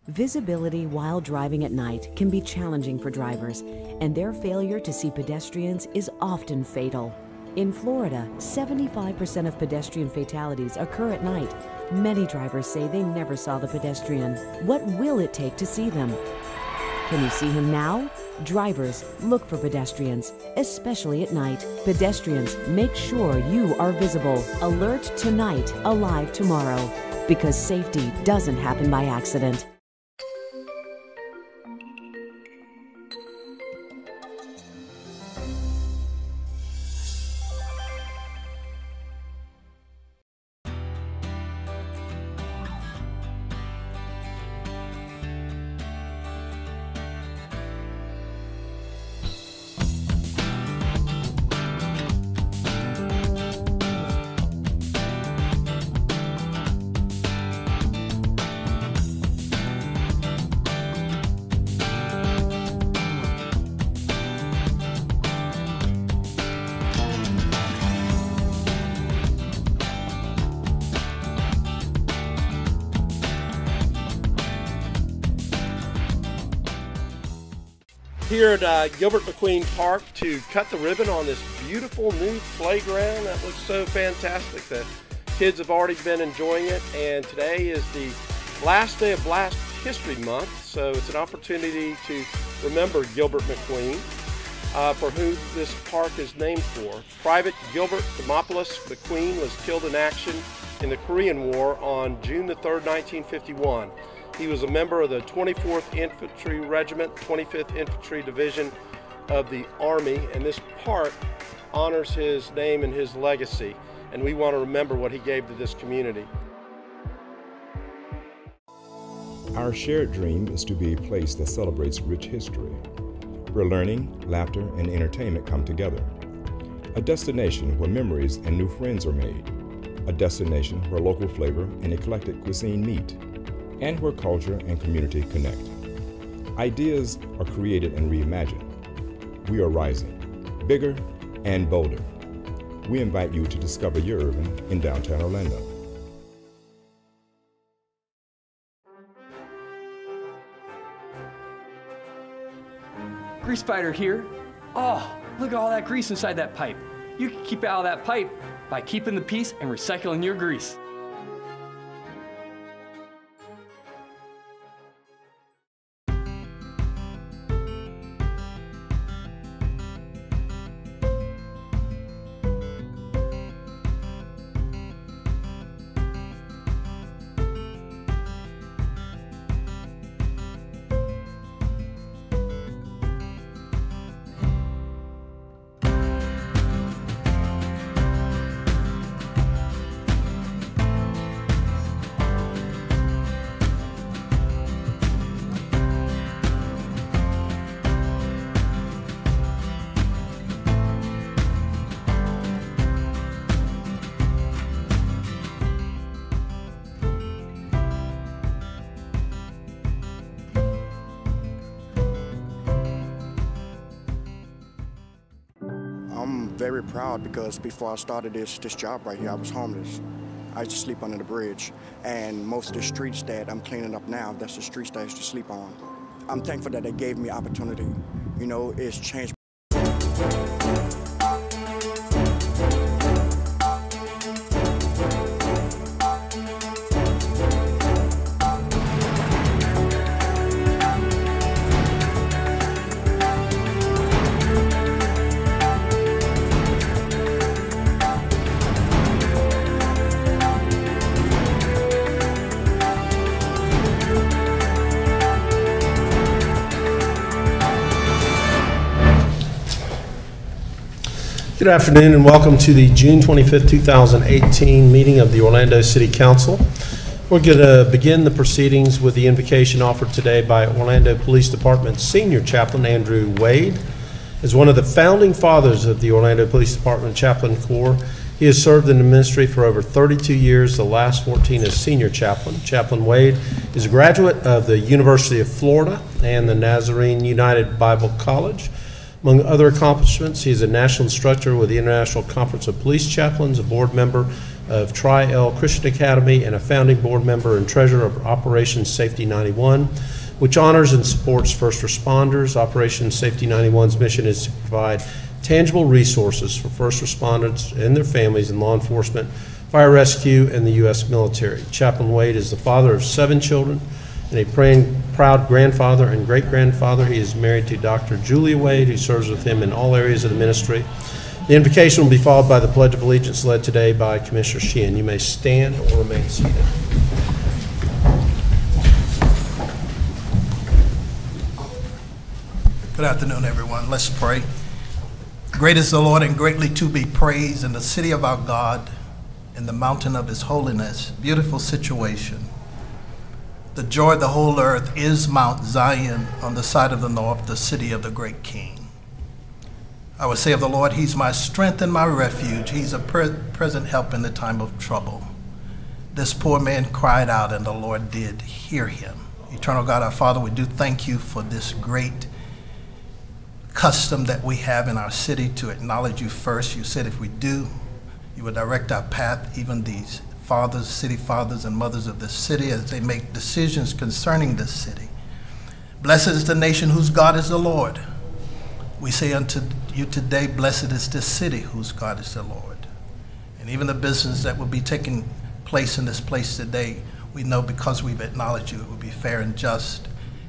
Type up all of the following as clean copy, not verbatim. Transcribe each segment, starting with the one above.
Visibility while driving at night can be challenging for drivers, and their failure to see pedestrians is often fatal. In Florida, 75% of pedestrian fatalities occur at night. Many drivers say they never saw the pedestrian. What will it take to see them? Can you see him now? Drivers, look for pedestrians, especially at night. Pedestrians, make sure you are visible. Alert tonight, alive tomorrow. Because safety doesn't happen by accident. Here at Gilbert McQueen Park to cut the ribbon on this beautiful new playground that looks so fantastic. The kids have already been enjoying it, and today is the last day of Black History Month, so it's an opportunity to remember Gilbert McQueen, for who this park is named for. Private Gilbert Demopoulos McQueen was killed in action in the Korean War on June the 3rd, 1951. He was a member of the 24th Infantry Regiment, 25th Infantry Division of the Army, and this park honors his name and his legacy, and we want to remember what he gave to this community. Our shared dream is to be a place that celebrates rich history, where learning, laughter, and entertainment come together. A destination where memories and new friends are made. A destination where local flavor and eclectic cuisine meet, and where culture and community connect. Ideas are created and reimagined. We are rising, bigger and bolder. We invite you to discover your urban in downtown Orlando. Grease Fighter here. Oh, look at all that grease inside that pipe. You can keep out of that pipe by keeping the peace and recycling your grease. I'm very proud because before I started this job right here, I was homeless. I used to sleep under the bridge, and most of the streets that I'm cleaning up now, that's the streets that I used to sleep on. I'm thankful that they gave me opportunity. You know, it's changed. Good afternoon and welcome to the June 25th, 2018 meeting of the Orlando City Council. We're going to begin the proceedings with the invocation offered today by Orlando Police Department Senior Chaplain Andrew Wade. As one of the founding fathers of the Orlando Police Department Chaplain Corps, he has served in the ministry for over 32 years, the last 14 as Senior Chaplain. Chaplain Wade is a graduate of the University of Florida and the Nazarene United Bible College. Among other accomplishments, he is a national instructor with the International Conference of Police Chaplains, a board member of Tri-L Christian Academy and a founding board member and treasurer of Operation Safety 91, which honors and supports first responders. Operation Safety 91's mission is to provide tangible resources for first responders and their families in law enforcement, fire rescue, and the U.S. military. Chaplain Wade is the father of 7 children and a proud grandfather and great-grandfather. He is married to Dr. Julia Wade, who serves with him in all areas of the ministry. The invocation will be followed by the Pledge of Allegiance led today by Commissioner Sheehan. You may stand or remain seated. Good afternoon, everyone. Let's pray. Great is the Lord and greatly to be praised in the city of our God, in the mountain of his holiness. Beautiful situation. The joy of the whole earth is Mount Zion on the side of the north, the city of the great King. I would say of the Lord, he's my strength and my refuge. He's a present help in the time of trouble. This poor man cried out, and the Lord did hear him. Eternal God, our Father, we do thank you for this great custom that we have in our city to acknowledge you first. You said if we do, you would direct our path, even these fathers, city fathers and mothers of this city, as they make decisions concerning this city. Blessed is the nation whose God is the Lord. We say unto you today, blessed is this city whose God is the Lord. And even the business that will be taking place in this place today, we know because we've acknowledged you, it will be fair and just.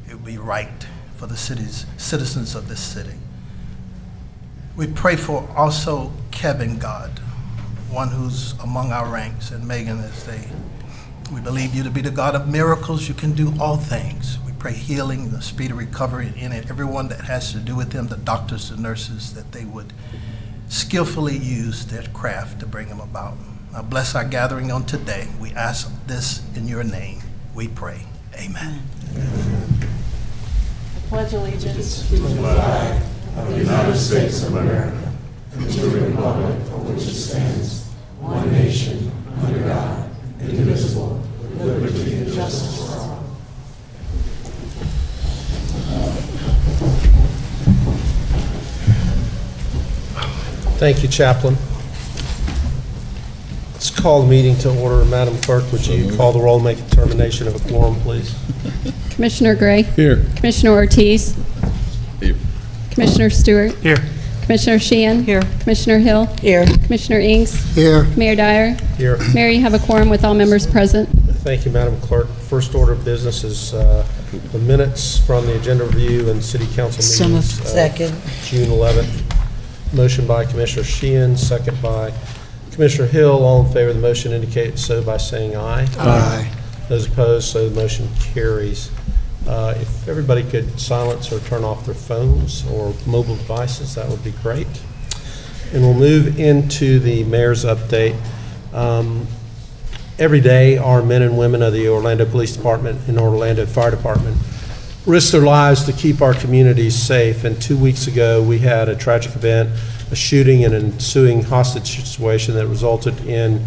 It will be right for the city's citizens of this city. We pray for also Kevin, God, one who's among our ranks, and Megan, we believe you to be the God of miracles. You can do all things. We pray healing, the speedy recovery in it. Everyone that has to do with them, the doctors, the nurses, that they would skillfully use their craft to bring them about. Now bless our gathering on today. We ask this in your name. We pray. Amen. I pledge allegiance to the flag of the United States of America and to the republic for which it stands, one nation, under God, indivisible, with liberty and justice for all. Thank you, Chaplain. Let's call the meeting to order. Madam Clerk, would you call the roll and make a determination of a quorum, please? Commissioner Gray? Here. Commissioner Ortiz? Here. Commissioner Stewart? Here. Commissioner Sheehan? Here. Commissioner Hill? Here. Commissioner Inks? Here. Mayor Dyer? Here. Mayor, you have a quorum with all members present. Thank you, Madam Clerk. First order of business is the minutes from the agenda review and city council So moved. meetings. Second. June 11th. Motion by Commissioner Sheehan, second by Commissioner Hill. All in favor of the motion indicate so by saying aye. Aye. Those opposed, so the motion carries. If everybody could silence or turn off their phones or mobile devices, that would be great. And we'll move into the mayor's update. Every day, our men and women of the Orlando Police Department and Orlando Fire Department risk their lives to keep our communities safe. And 2 weeks ago, we had a tragic event, a shooting and ensuing hostage situation that resulted in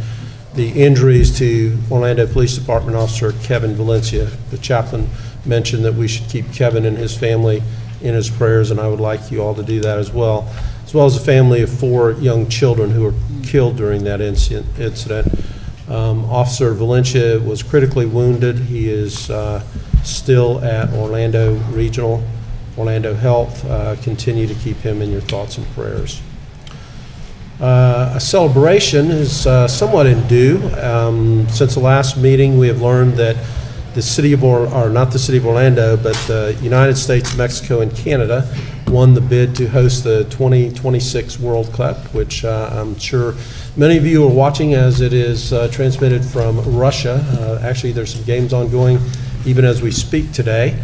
the injuries to Orlando Police Department Officer Kevin Valencia. The chaplain mentioned that we should keep Kevin and his family in his prayers, and I would like you all to do that as well as a family of 4 young children who were killed during that incident. Officer Valencia was critically wounded. He is still at Orlando Regional, Orlando Health. Continue to keep him in your thoughts and prayers. A celebration is somewhat in due. Since the last meeting, we have learned that the city of, or not the city of Orlando, but the United States, Mexico, and Canada won the bid to host the 2026 World Cup, which I'm sure many of you are watching as it is transmitted from Russia. Actually, there's some games ongoing even as we speak today.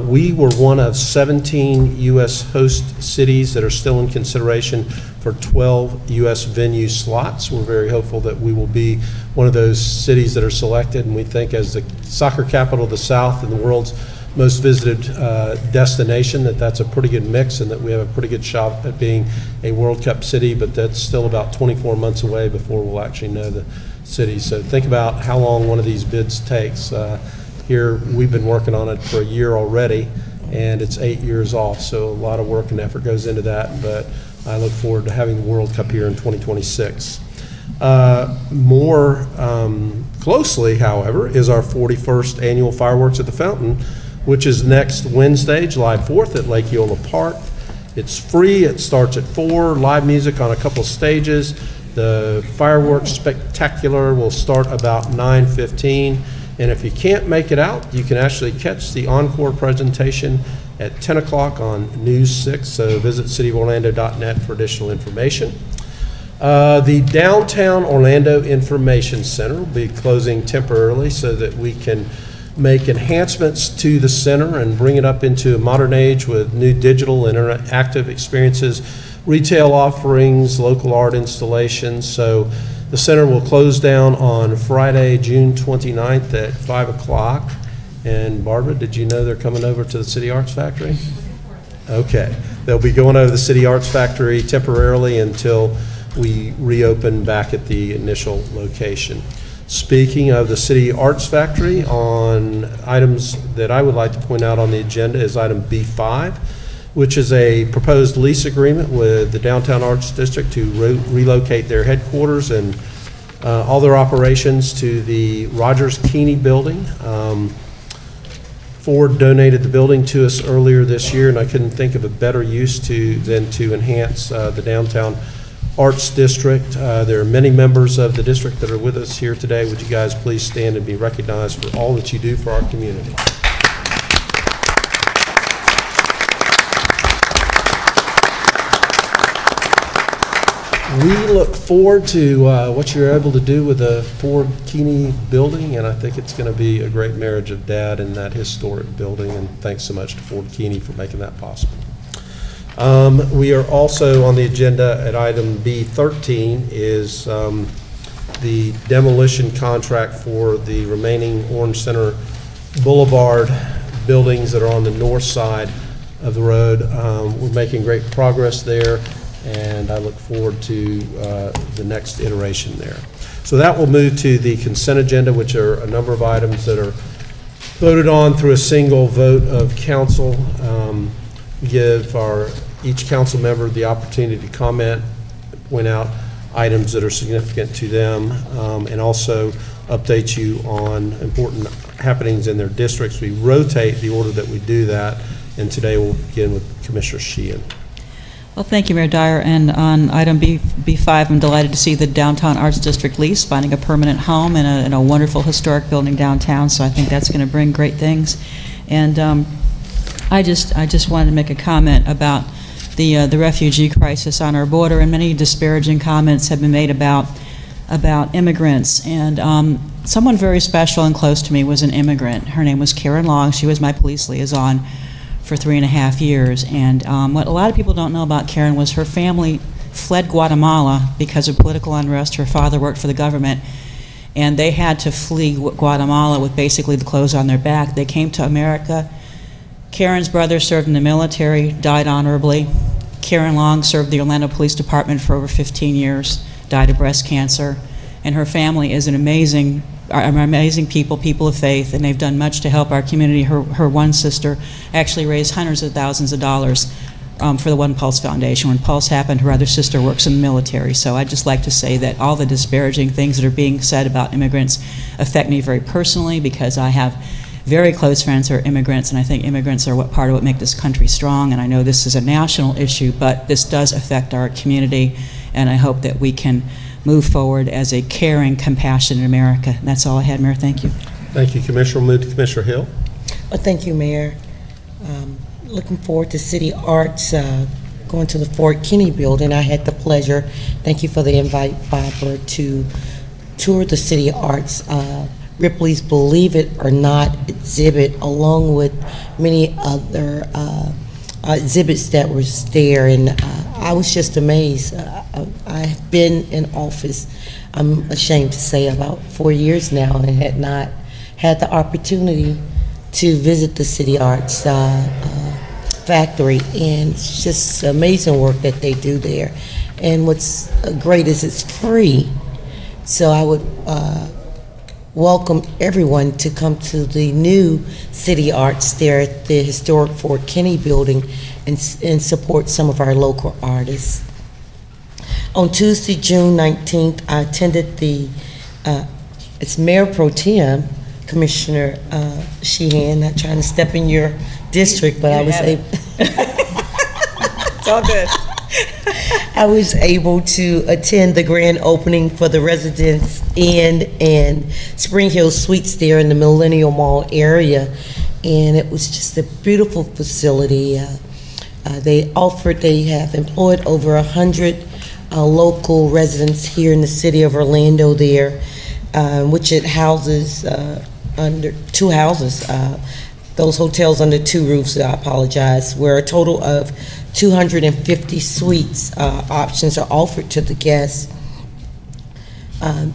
We were one of 17 U.S. host cities that are still in consideration for 12 U.S. venue slots. We're very hopeful that we will be one of those cities that are selected, and we think as the soccer capital of the South and the world's most visited destination, that's a pretty good mix and that we have a pretty good shot at being a World Cup city, but that's still about 24 months away before we'll actually know the city. So think about how long one of these bids takes. Here, we've been working on it for a year already, and it's 8 years off, so a lot of work and effort goes into that, but I look forward to having the World Cup here in 2026. More closely, however, is our 41st annual Fireworks at the Fountain, which is next Wednesday, July 4th at Lake Eola Park. It's free. It starts at 4, live music on a couple stages. The fireworks spectacular will start about 9:15. And if you can't make it out, you can actually catch the encore presentation at 10 o'clock on News 6. So visit cityoforlando.net for additional information. The Downtown Orlando Information Center will be closing temporarily so that we can make enhancements to the center and bring it up into a modern age with new digital and interactive experiences, retail offerings, local art installations. So the center will close down on Friday, June 29th at 5 o'clock. And Barbara, did you know they're coming over to the City Arts Factory? Okay. They'll be going over to the City Arts Factory temporarily until we reopen back at the initial location. Speaking of the City Arts Factory, on items that I would like to point out on the agenda is item B5, which is a proposed lease agreement with the Downtown Arts District to relocate their headquarters and all their operations to the Rogers Keeney building. Ford donated the building to us earlier this year, and I couldn't think of a better use than to enhance the Downtown Arts District. There are many members of the district that are with us here today. Would you guys please stand and be recognized for all that you do for our community? We look forward to what you're able to do with the Ford Keeney building, and I think it's going to be a great marriage of Dad and that historic building, and thanks so much to Ford Keeney for making that possible. We are also on the agenda at item B13 is the demolition contract for the remaining Orange Center Boulevard buildings that are on the north side of the road. We're making great progress there, and I look forward to the next iteration there. So that will move to the consent agenda, which are a number of items that are voted on through a single vote of council. Give each council member the opportunity to comment, point out items that are significant to them, and also update you on important happenings in their districts. We rotate the order that we do that, and today we'll begin with Commissioner Sheehan. Well, thank you, Mayor Dyer. And on item B5, I'm delighted to see the Downtown Arts District lease, finding a permanent home in a wonderful historic building downtown, so I think that's going to bring great things. And I just wanted to make a comment about the refugee crisis on our border, and many disparaging comments have been made about immigrants. And someone very special and close to me was an immigrant. Her name was Karen Long. She was my police liaison for 3.5 years. And what a lot of people don't know about Karen was her family fled Guatemala because of political unrest. Her father worked for the government, and they had to flee Guatemala with basically the clothes on their back. They came to America. Karen's brother served in the military, died honorably. Karen Long served the Orlando Police Department for over 15 years, died of breast cancer. And her family is amazing people of faith, and they've done much to help our community. Her one sister actually raised hundreds of thousands of dollars for the One Pulse Foundation. When Pulse happened, her other sister works in the military. So I'd just like to say that all the disparaging things that are being said about immigrants affect me very personally, because I have very close friends who are immigrants, and I think immigrants are part of what make this country strong. And I know this is a national issue, but this does affect our community, and I hope that we can move forward as a caring, compassionate America. And that's all I had, Mayor. Thank you. Thank you, Commissioner. We'll move to Commissioner Hill. Well, thank you, Mayor. Looking forward to City Arts going to the Ford Keeney building. I had the pleasure, thank you for the invite, Barbara, to tour the City Arts. Ripley's Believe It or Not exhibit, along with many other exhibits that was there, and I was just amazed. I've been in office, I'm ashamed to say, about 4 years now, and had not had the opportunity to visit the City Arts factory, and it's just amazing work that they do there. And what's great is it's free, so I would welcome everyone to come to the new City Arts there at the historic Fort Keeney building and support some of our local artists. On Tuesday, June 19th, I attended it's Mayor Pro Tem, Commissioner Sheehan, not trying to step in your district, but I was able. It's all good. I was able to attend the grand opening for the Residence Inn and Spring Hill Suites there in the Millennium Mall area, and it was just a beautiful facility. They have employed over 100 local residents here in the city of Orlando there, which it houses under 2 houses. Those hotels under 2 roofs, I apologize, where a total of 250 suites options are offered to the guests.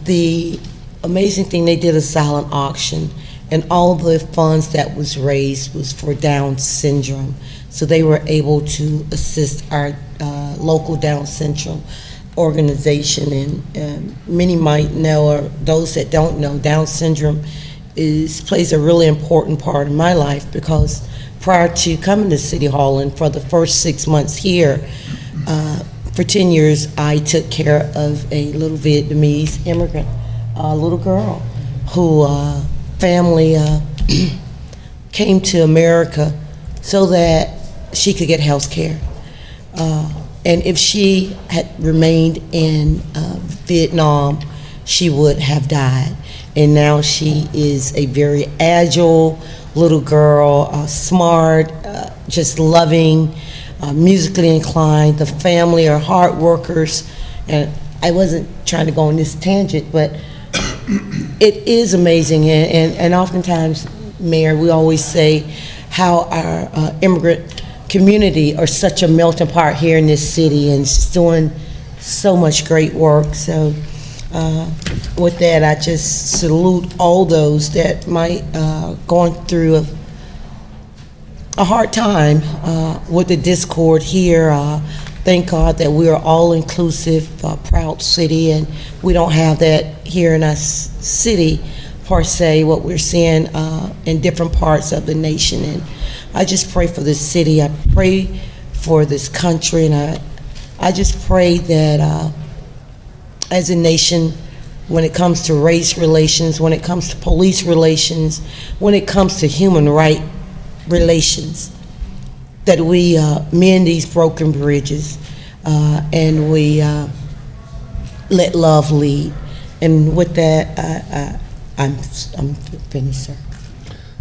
The amazing thing, they did a silent auction, and all the funds that was raised was for Down syndrome. So they were able to assist our local Down syndrome organization, and many might know, or those that don't know, Down syndrome plays a really important part in my life, because prior to coming to City Hall and for the first 6 months here, for 10 years, I took care of a little Vietnamese immigrant, little girl who family came to America so that she could get health care. And if she had remained in Vietnam, she would have died. And now she is a very agile little girl, smart, just loving, musically inclined. The family are hard workers. And I wasn't trying to go on this tangent, but it is amazing. And oftentimes, Mayor, we always say how our immigrant community are such a melting pot here in this city, and it's doing so much great work. So with that, I just salute all those that might going through a hard time with the discord here. Thank God that we are all inclusive, proud city, and we don't have that here in our city per se, what we're seeing in different parts of the nation. And I just pray for this city. I pray for this country, and I just pray that as a nation, when it comes to race relations, when it comes to police relations, when it comes to human right relations, that we mend these broken bridges and we let love lead. And with that, I'm finished, sir.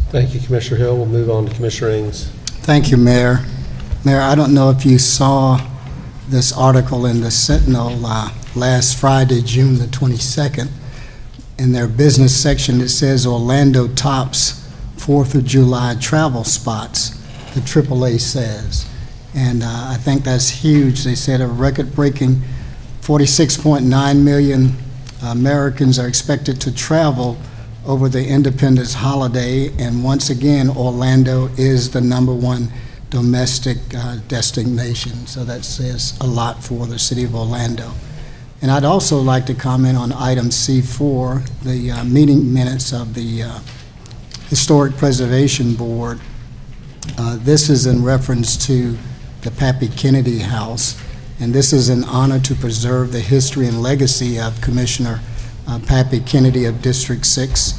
Thank you, Commissioner Hill. We'll move on to Commissioner Ings. Thank you, Mayor. Mayor, I don't know if you saw this article in the Sentinel last Friday, June the 22nd. In their business section, it says Orlando tops 4th of July travel spots, the AAA says. And I think that's huge. They said a record-breaking 46.9 million Americans are expected to travel over the Independence holiday, and once again, Orlando is the #1 domestic destination. So that says a lot for the city of Orlando. And I'd also like to comment on item C4, the meeting minutes of the Historic Preservation Board. This is in reference to the Pappy Kennedy House, and this is an honor to preserve the history and legacy of Commissioner Pappy Kennedy of District 6.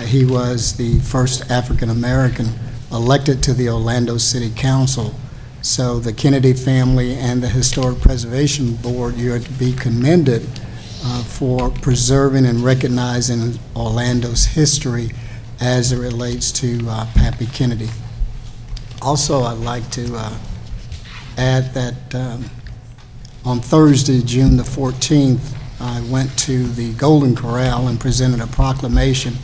He was the first African American elected to the Orlando City Council. So the Kennedy family and the Historic Preservation Board, you are to be commended for preserving and recognizing Orlando's history as it relates to Pappy Kennedy. Also, I'd like to add that on Thursday, June the 14th, I went to the Golden Corral and presented a proclamation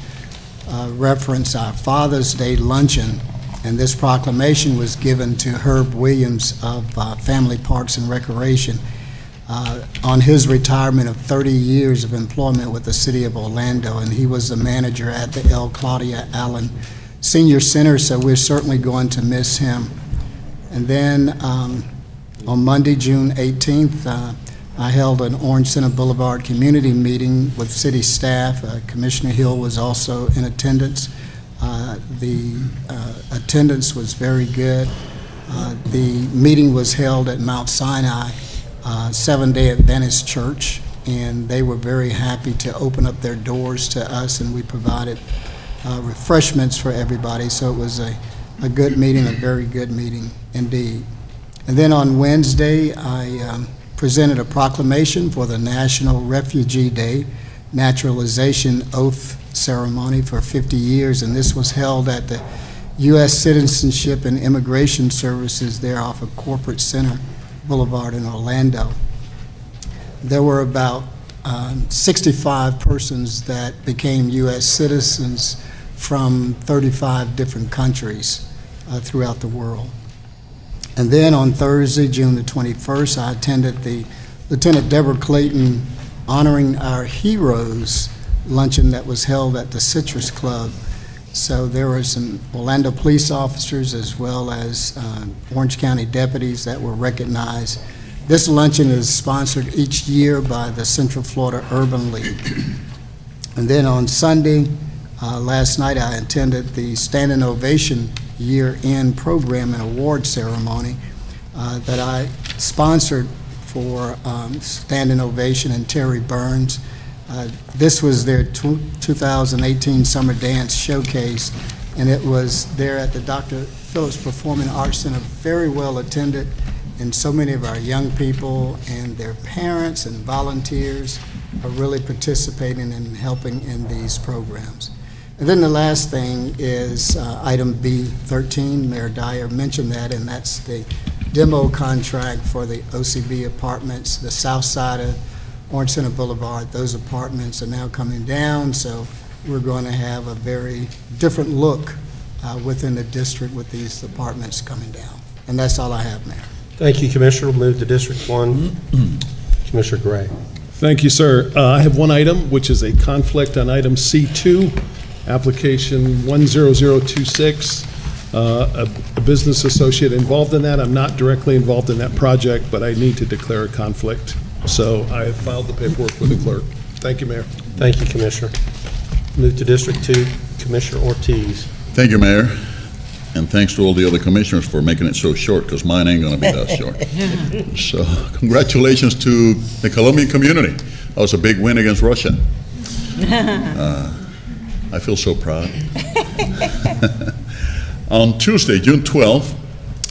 reference our Father's Day luncheon, and this proclamation was given to Herb Williams of Family Parks and Recreation on his retirement of 30 years of employment with the city of Orlando, and he was the manager at the L. Claudia Allen Senior Center, so we're certainly going to miss him. And then on Monday, June 18th, I held an Orange Center Boulevard community meeting with city staff. Commissioner Hill was also in attendance. The attendance was very good. The meeting was held at Mount Sinai, Seventh-day Adventist church, and they were very happy to open up their doors to us, and we provided refreshments for everybody. So it was a good meeting, a very good meeting indeed. And then on Wednesday, I presented a proclamation for the National Refugee Day Naturalization Oath Ceremony for 50 years, and this was held at the U.S. Citizenship and Immigration Services there off of Corporate Center Boulevard in Orlando. There were about 65 persons that became U.S. citizens from 35 different countries throughout the world. And then on Thursday, June the 21st, I attended the Lieutenant Deborah Clayton Honoring Our Heroes luncheon that was held at the Citrus Club. So there were some Orlando police officers as well as Orange County deputies that were recognized. This luncheon is sponsored each year by the Central Florida Urban League. And then on Sunday, last night, I attended the Standing Ovation year-end program and award ceremony that I sponsored for Standing Ovation and Terry Burns. This was their 2018 Summer Dance Showcase, and it was there at the Dr. Phillips Performing Arts Center, very well attended, and so many of our young people and their parents and volunteers are really participating and helping in these programs. And then the last thing is item B13. Mayor Dyer mentioned that, and that's the demo contract for the OCB apartments, the south side of Orange Center Boulevard. Those apartments are now coming down, so we're going to have a very different look within the district with these apartments coming down. And that's all I have, Mayor. Thank you, Commissioner. We'll move to District 1. Commissioner Gray. Thank you, sir. I have one item, which is a conflict on item C2, application 10026. A business associate involved in that. I'm not directly involved in that project, but I need to declare a conflict. So I have filed the paperwork with the clerk. Thank you, Mayor. Thank you, Commissioner. Move to District 2, Commissioner Ortiz. Thank you, Mayor. And thanks to all the other commissioners for making it so short, because mine ain't going to be that short. So congratulations to the Colombian community. That was a big win against Russia. I feel so proud. On Tuesday, June 12th,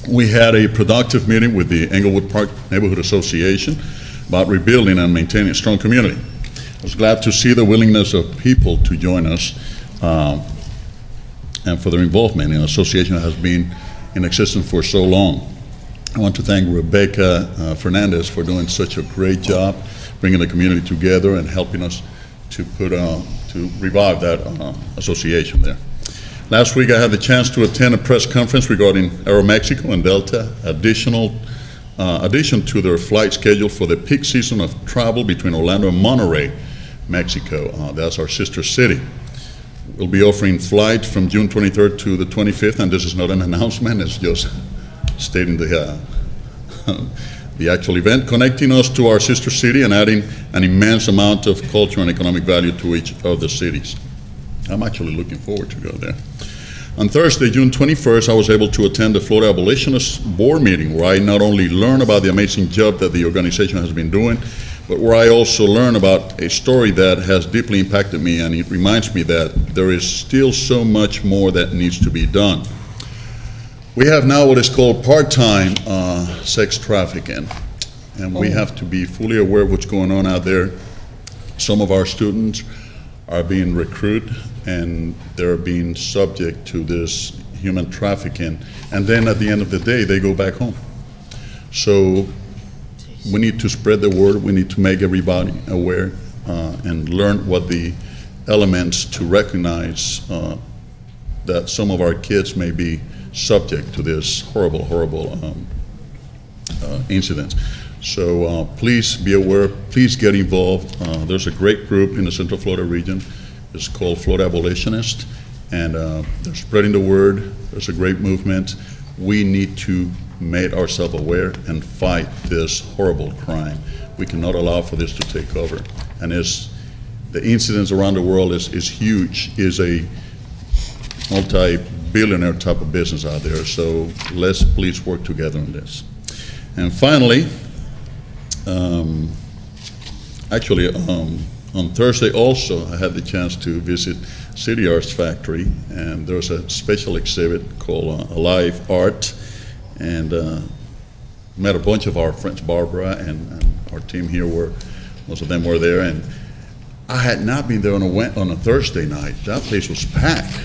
we had a productive meeting with the Englewood Park Neighborhood Association about rebuilding and maintaining a strong community. I was glad to see the willingness of people to join us and for their involvement in an association that has been in existence for so long. I want to thank Rebecca Fernandez for doing such a great job bringing the community together and helping us to revive that association there. Last week I had the chance to attend a press conference regarding Aeromexico and Delta, addition to their flight schedule for the peak season of travel between Orlando and Monterrey, Mexico. That's our sister city. We'll be offering flights from June 23rd to the 25th, and this is not an announcement, it's just stating the actual event, connecting us to our sister city and adding an immense amount of cultural and economic value to each of the cities. I'm actually looking forward to go there. On Thursday, June 21st, I was able to attend the Florida Abolitionist Board meeting, where I not only learned about the amazing job that the organization has been doing, but where I also learned about a story that has deeply impacted me, and it reminds me that there is still so much more that needs to be done. We have now what is called part-time sex trafficking, and we have to be fully aware of what's going on out there. Some of our students are being recruited and they're being subject to this human trafficking, and then at the end of the day they go back home. So we need to spread the word, we need to make everybody aware and learn what the elements to recognize that some of our kids may be subject to this horrible, horrible incidents. So please be aware, please get involved. There's a great group in the Central Florida region. It's called Florida Abolitionist, and they're spreading the word. There's a great movement. We need to make ourselves aware and fight this horrible crime. We cannot allow for this to take over. And the incidents around the world is huge, is a multi-billionaire type of business out there. So let's please work together on this. And finally, Actually, on Thursday also, I had the chance to visit City Arts Factory, and there was a special exhibit called Alive Art, and met a bunch of our friends, Barbara and our team here most of them were there, and I had not been there on a Thursday night. That place was packed.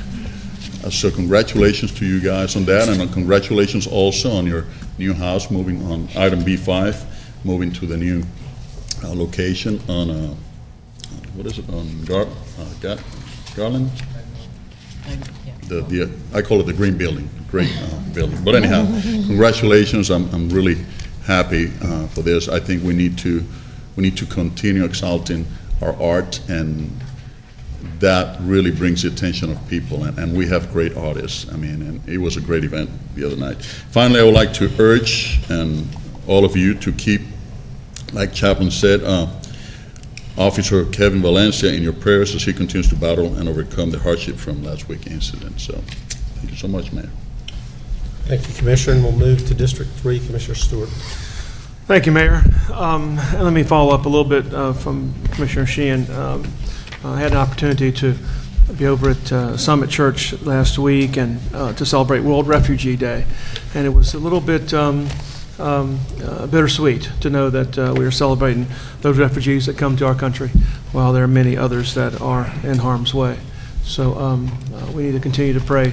So congratulations to you guys on that, and congratulations also on your new house, moving on item B5, moving to the new location on, what is it, on Garland? I call it the Green Building, great building. But anyhow, congratulations. I'm really happy for this. I think we need to continue exalting our art, and that really brings the attention of people, and we have great artists. I mean, and it was a great event the other night. Finally, I would like to urge all of you to keep, like Chaplain said, Officer Kevin Valencia in your prayers as he continues to battle and overcome the hardship from last week's incident. So, thank you so much, Mayor. Thank you, Commissioner, and we'll move to District 3, Commissioner Stewart. Thank you, Mayor. Let me follow up a little bit from Commissioner Sheehan. I had an opportunity to be over at Summit Church last week and to celebrate World Refugee Day, and it was a little bit bittersweet to know that we are celebrating those refugees that come to our country while there are many others that are in harm's way. So we need to continue to pray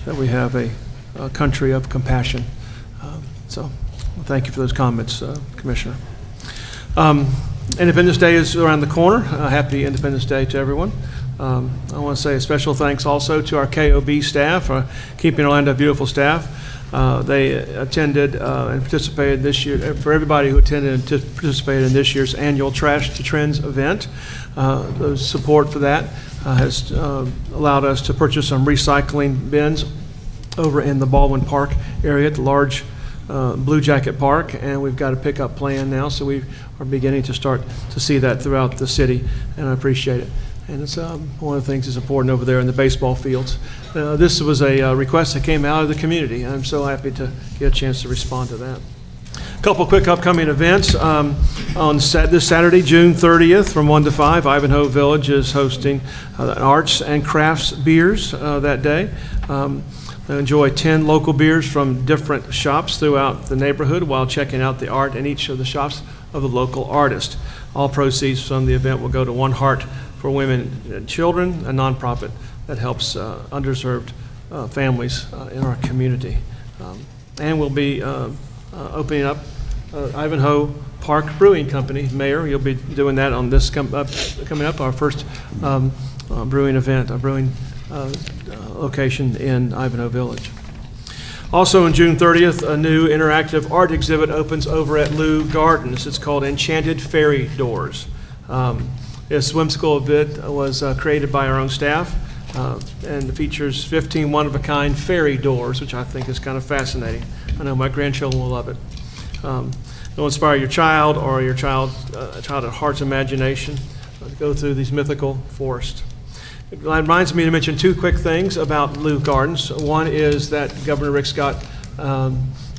that we have a country of compassion. So thank you for those comments, Commissioner. Independence Day is around the corner. Happy Independence Day to everyone. I want to say a special thanks also to our KOB staff for keeping Orlando beautiful staff. They attended and participated this year, for everybody who attended and participated in this year's annual Trash to Trends event. The support for that has allowed us to purchase some recycling bins over in the Baldwin Park area at the large Blue Jacket Park, and we've got a pickup plan now, so we are beginning to start to see that throughout the city, and I appreciate it. And it's one of the things that's important over there in the baseball fields. This was a request that came out of the community, and I'm so happy to get a chance to respond to that. A couple quick upcoming events. On this Saturday, June 30th, from 1 to 5, Ivanhoe Village is hosting arts and crafts beers that day. Enjoy 10 local beers from different shops throughout the neighborhood while checking out the art in each of the shops of the local artist. All proceeds from the event will go to One Heart for Women and Children, a nonprofit that helps underserved families in our community. And we'll be opening up Ivanhoe Park Brewing Company. Mayor, you'll be doing that on this coming up, our first brewing event, a brewing location in Ivanhoe Village. Also on June 30th, a new interactive art exhibit opens over at Lou Gardens. It's called Enchanted Fairy Doors. This whimsical event was created by our own staff and features 15 one-of-a-kind fairy doors, which I think is kind of fascinating. I know my grandchildren will love it. It'll inspire your child or your child at heart's imagination to go through these mythical forests. It reminds me to mention two quick things about Lou Gardens. One is that Governor Rick Scott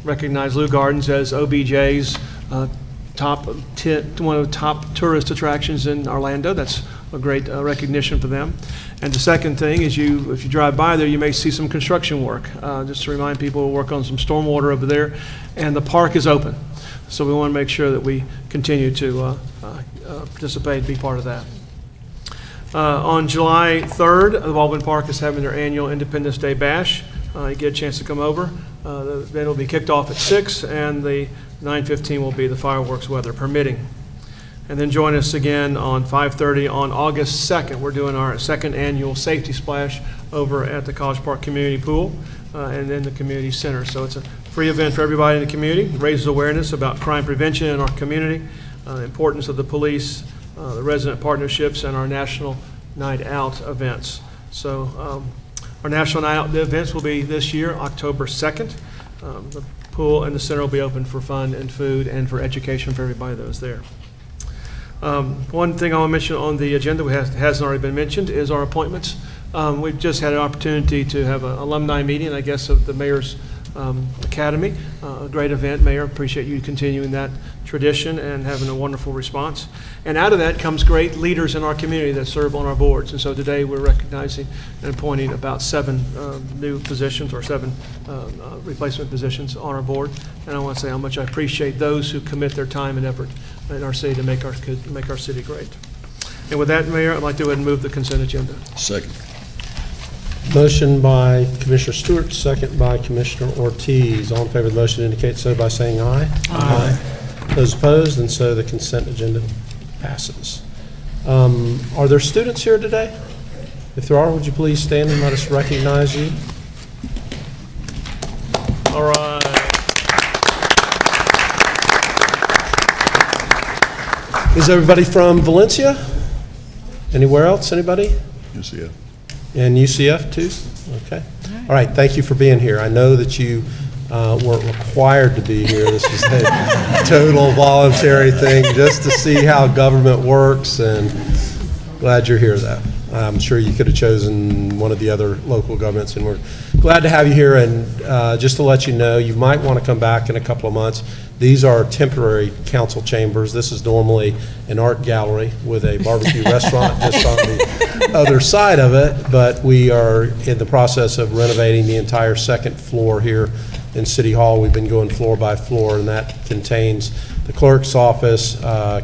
recognized Lou Gardens as OBJ's one of the top tourist attractions in Orlando. That's a great recognition for them. And the second thing is if you drive by there, you may see some construction work. Just to remind people, we'll work on some stormwater over there, and the park is open. So we want to make sure that we continue to participate and be part of that. On July 3rd, the Baldwin Park is having their annual Independence Day Bash. You get a chance to come over. The event will be kicked off at 6, and the 9:15 will be the fireworks, weather permitting. And then join us again on 5:30 on August 2nd. We're doing our second annual Safety Splash over at the College Park Community Pool and in the Community Center. So it's a free event for everybody in the community. It raises awareness about crime prevention in our community, the importance of the police, the resident partnerships, and our National Night Out events. So our National Night Out events will be this year, October 2nd. The pool and the center will be open for fun and food and for education for everybody that was there. One thing I want to mention on the agenda that hasn't already been mentioned is our appointments. We've just had an opportunity to have an alumni meeting, I guess, of the mayor's Academy. A great event, Mayor. Appreciate you continuing that tradition and having a wonderful response. And out of that comes great leaders in our community that serve on our boards. And so today we're recognizing and appointing about 7 new positions or 7 replacement positions on our board. And I want to say how much I appreciate those who commit their time and effort in our city to make our city great. And with that, Mayor, I'd like to go ahead and move the consent agenda. Second. Motion by Commissioner Stewart, second by Commissioner Ortiz. All in favor of the motion indicate so by saying aye. Aye. Those opposed, and so the consent agenda passes. Are there students here today? If there are, would you please stand and let us recognize you? All right. Is everybody from Valencia? Anywhere else? Anybody? UCF. And UCF too? Okay. All right, thank you for being here. I know that you weren't required to be here. This is a total voluntary thing just to see how government works, and glad you're here though. I'm sure you could have chosen one of the other local governments, and we're glad to have you here. And just to let you know, you might want to come back in a couple of months. These are temporary council chambers. This is normally an art gallery with a barbecue restaurant just on the other side of it, but we are in the process of renovating the entire second floor here in City Hall. We've been going floor by floor, and that contains the clerk's office,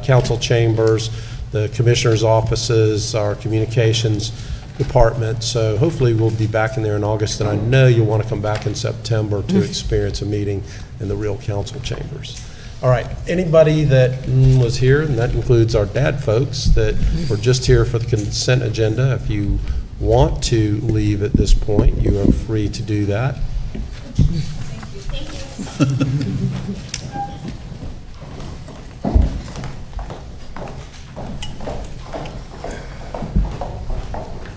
council chambers, the commissioner's offices, our communications department. So hopefully we'll be back in there in August, and I know you'll want to come back in September to experience a meeting in the real council chambers. All right, anybody that was here, and that includes our dad folks that were just here for the consent agenda, if you want to leave at this point, you are free to do that. Thank you.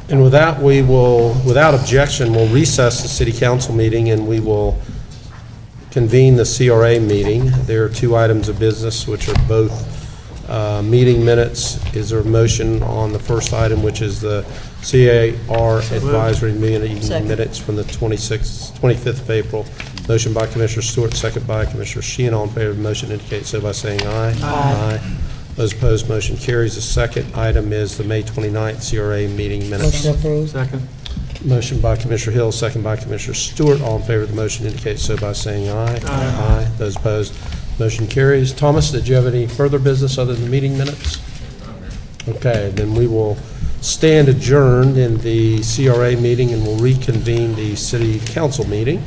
And with that, we will, without objection, we'll recess the city council meeting, and we will convene the CRA meeting. There are 2 items of business, which are both meeting minutes. Is there a motion on the first item, which is the CAR advisory meeting minutes from the 25th of April? Motion by Commissioner Stewart, second by Commissioner Sheehan. All in favor of the motion indicate so by saying aye. Aye. Those opposed, motion carries. The second item is the May 29th CRA meeting minutes. Motion approved. Second. Motion by Commissioner Hill, second by Commissioner Stewart. All in favor of the motion indicate so by saying aye. Aye. Those opposed, motion carries. Thomas, did you have any further business other than meeting minutes? Okay, then we will stand adjourned in the CRA meeting, and we'll reconvene the city council meeting.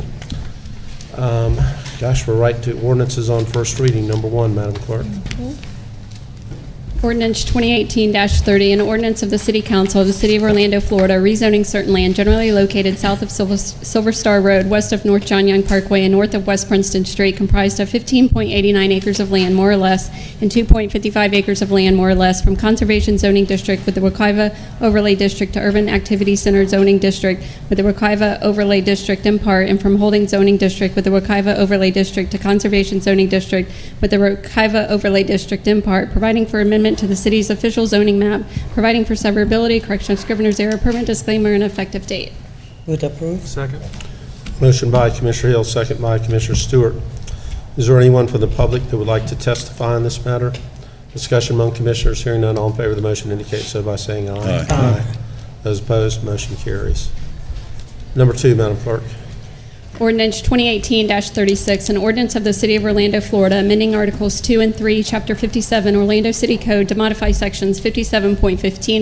Gosh, we're right to ordinances on first reading. Number 1, Madam Clerk. Ordinance 2018-30, an ordinance of the City Council of the City of Orlando, Florida, rezoning certain land generally located south of Silver Star Road, west of North John Young Parkway, and north of West Princeton Street, comprised of 15.89 acres of land, more or less, and 2.55 acres of land, more or less, from Conservation Zoning District with the Wekiva Overlay District to Urban Activity Center Zoning District with the Wekiva Overlay District in part, and from Holding Zoning District with the Wekiva Overlay District to Conservation Zoning District with the Wekiva Overlay District in part, providing for amendment to the city's official zoning map, providing for severability, correction of Scrivener's error, permanent disclaimer, and effective date. Would approve. Second. Motion by Commissioner Hill, second by Commissioner Stewart. Is there anyone from the public that would like to testify on this matter? Discussion among commissioners. Hearing none, all in favor of the motion indicate so by saying aye. Aye. Those opposed, motion carries. Number 2, Madam Clerk. Ordinance 2018-36, an ordinance of the City of Orlando, Florida, amending Articles 2 and 3, Chapter 57, Orlando City Code to modify Sections 57.15,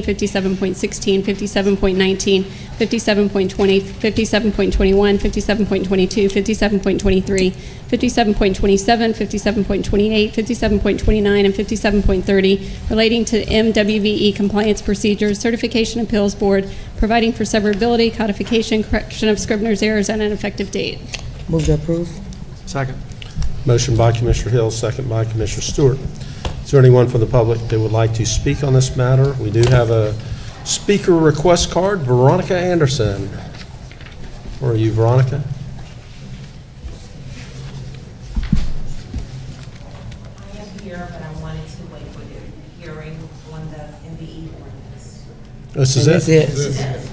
57.16, 57.19, 57.20, 57.21, 57.22, 57.23, 57.27, 57.28, 57.29, and 57.30 relating to MWVE compliance procedures, certification appeals board, providing for severability, codification, correction of Scrivener's errors, and an effective date. Move to approve. Second. Motion by Commissioner Hill, second by Commissioner Stewart. Is there anyone from the public that would like to speak on this matter? We do have a speaker request card. Veronica Anderson. Where are you, Veronica? I am here, but I wanted to wait for the hearing on the MVE ordinance. This is it? This is it.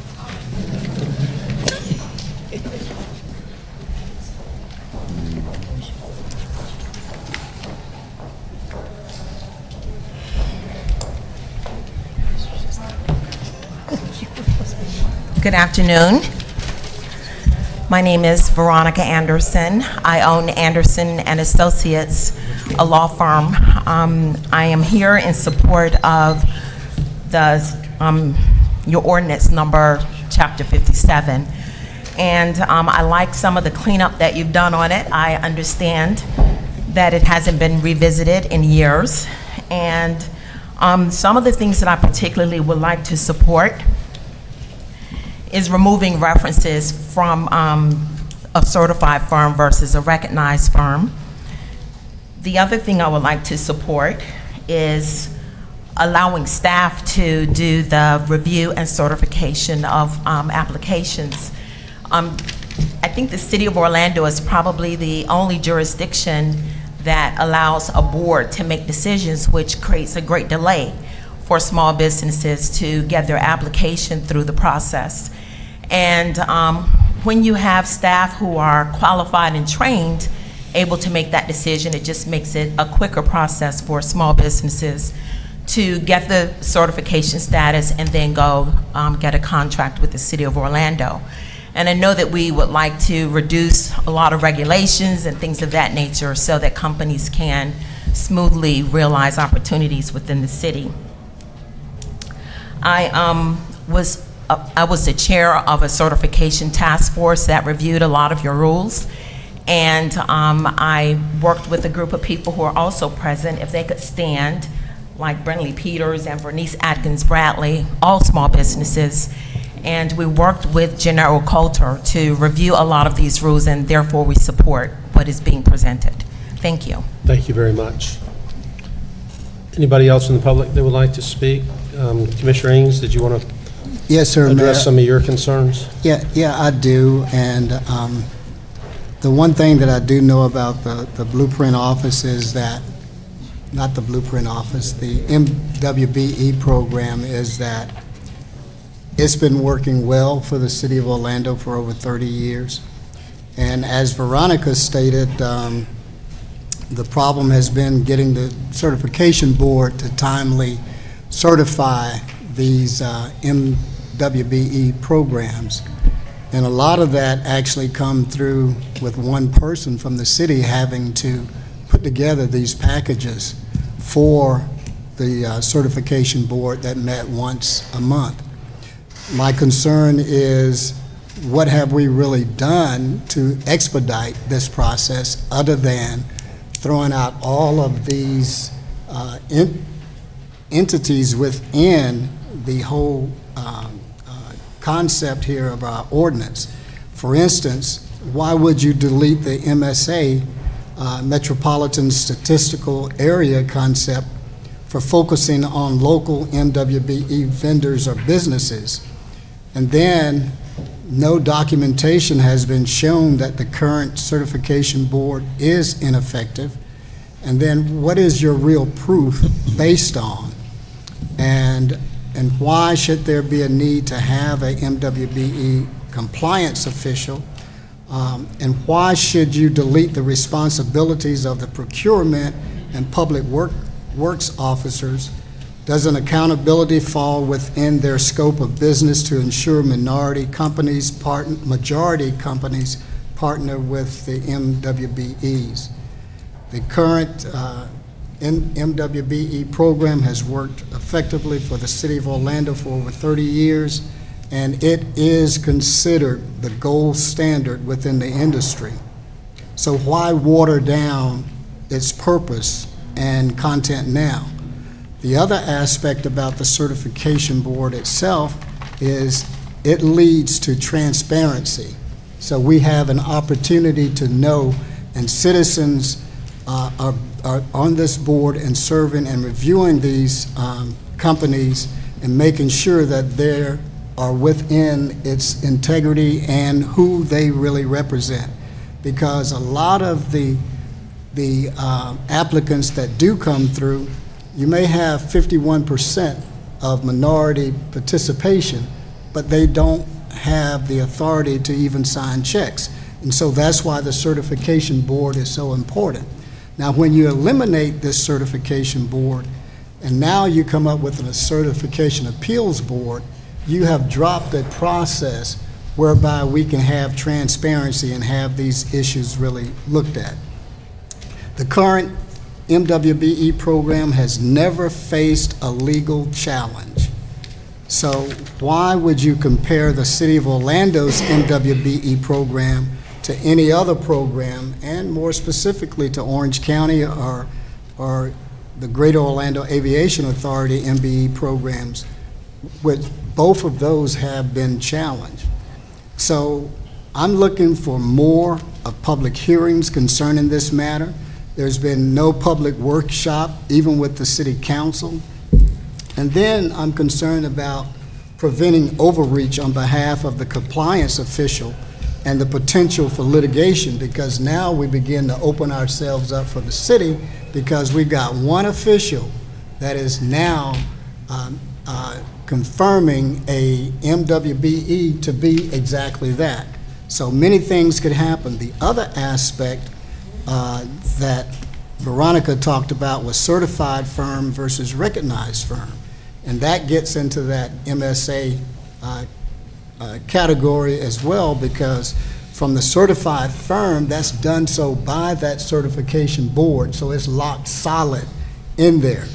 Good afternoon. My name is Veronica Anderson. I own Anderson and Associates, a law firm. I am here in support of the your ordinance number chapter 57. And I like some of the cleanup that you've done on it. I understand that it hasn't been revisited in years. And some of the things that I particularly would like to support is removing references from a certified firm versus a recognized firm. The other thing I would like to support is allowing staff to do the review and certification of applications. I think the City of Orlando is probably the only jurisdiction that allows a board to make decisions, which creates a great delay for small businesses to get their application through the process. And when you have staff who are qualified and trained, able to make that decision, it just makes it a quicker process for small businesses to get the certification status and then go get a contract with the City of Orlando. And I know that we would like to reduce a lot of regulations and things of that nature so that companies can smoothly realize opportunities within the city. I was the chair of a certification task force that reviewed a lot of your rules. And I worked with a group of people who are also present, if they could stand, like Brentley Peters and Bernice Atkins Bradley, all small businesses. And we worked with Gennaro Coulter to review a lot of these rules, and therefore we support what is being presented. Thank you. Thank you very much. Anybody else in the public that would like to speak? Commissioner Ings, did you want to Yes, sir, address Mayor. some of your concerns? Yeah, I do. And the one thing that I do know about the Blueprint office is that, not the Blueprint office, the MWBE program, is that it's been working well for the City of Orlando for over 30 years. And as Veronica stated, the problem has been getting the certification board to timely certify these MWBE programs. And a lot of that actually come through with one person from the city having to put together these packages for the certification board that met once a month. My concern is, what have we really done to expedite this process other than throwing out all of these entities within the whole concept here of our ordinance? For instance, why would you delete the MSA, Metropolitan Statistical Area concept, for focusing on local MWBE vendors or businesses? And then no documentation has been shown that the current certification board is ineffective. And then what is your real proof based on? And why should there be a need to have a MWBE compliance official? And why should you delete the responsibilities of the procurement and public works officers? Doesn't accountability fall within their scope of business to ensure majority companies partner with the MWBEs? The current MWBE program has worked effectively for the City of Orlando for over 30 years, and it is considered the gold standard within the industry. So why water down its purpose and content now? The other aspect about the certification board itself is it leads to transparency. So we have an opportunity to know, and citizens are on this board and serving and reviewing these companies and making sure that they are within its integrity and who they really represent. Because a lot of the applicants that do come through, you may have 51% of minority participation, but they don't have the authority to even sign checks. And so that's why the certification board is so important. Now, when you eliminate this certification board, and now you come up with a certification appeals board, you have dropped a process whereby we can have transparency and have these issues really looked at. The current MWBE program has never faced a legal challenge. So why would you compare the City of Orlando's MWBE program to any other program, and more specifically to Orange County or the Greater Orlando Aviation Authority MBE programs, which both of those have been challenged? So I'm looking for more of public hearings concerning this matter. There's been no public workshop, even with the City Council. And then I'm concerned about preventing overreach on behalf of the compliance official and the potential for litigation, because now we begin to open ourselves up for the city, because we've got one official that is now confirming a MWBE to be exactly that. So many things could happen. The other aspect that Veronica talked about was certified firm versus recognized firm. And that gets into that MSA category as well, because from the certified firm, that's done so by that certification board, so it's locked solid in there.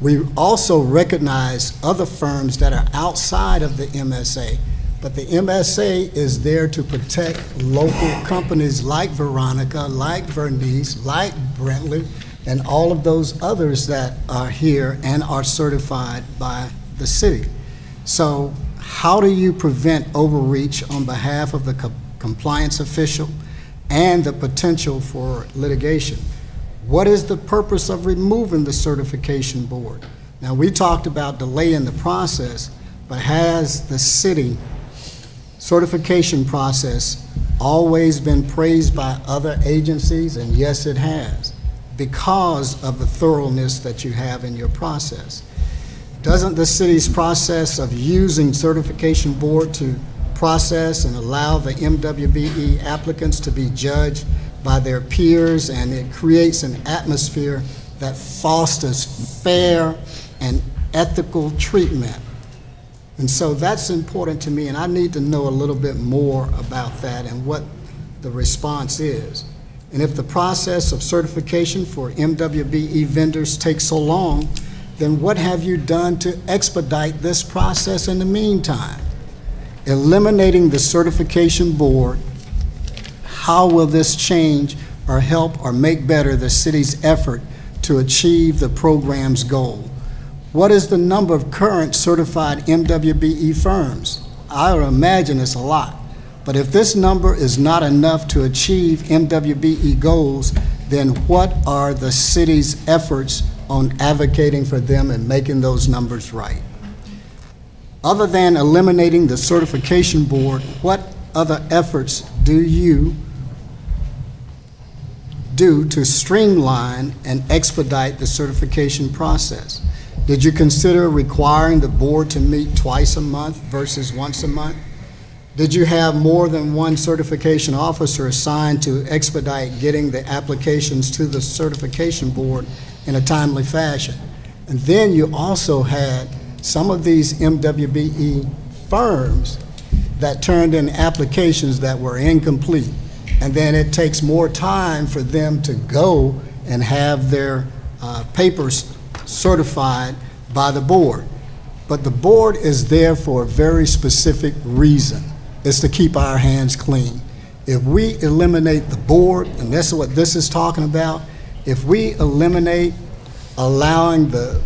We also recognize other firms that are outside of the MSA, but the MSA is there to protect local companies like Veronica, like Vernice, like Brentley, and all of those others that are here and are certified by the city. So how do you prevent overreach on behalf of the compliance official and the potential for litigation? What is the purpose of removing the certification board? Now, we talked about delaying the process, but has the city certification process always been praised by other agencies? And yes, it has, because of the thoroughness that you have in your process. Doesn't the city's process of using certification board to process and allow the MWBE applicants to be judged by their peers, and it creates an atmosphere that fosters fair and ethical treatment? And so that's important to me, and I need to know a little bit more about that and what the response is. And if the process of certification for MWBE vendors takes so long, then what have you done to expedite this process in the meantime? Eliminating the certification board, how will this change or help or make better the city's effort to achieve the program's goal? What is the number of current certified MWBE firms? I would imagine it's a lot. But if this number is not enough to achieve MWBE goals, then what are the city's efforts on advocating for them and making those numbers right? Other than eliminating the certification board, what other efforts do you do to streamline and expedite the certification process? Did you consider requiring the board to meet twice a month versus once a month? Did you have more than one certification officer assigned to expedite getting the applications to the certification board in a timely fashion? And then you also had some of these MWBE firms that turned in applications that were incomplete. And then it takes more time for them to go and have their papers certified by the board. But the board is there for a very specific reason. It's to keep our hands clean. If we eliminate the board, and that's what this is talking about, if we eliminate allowing the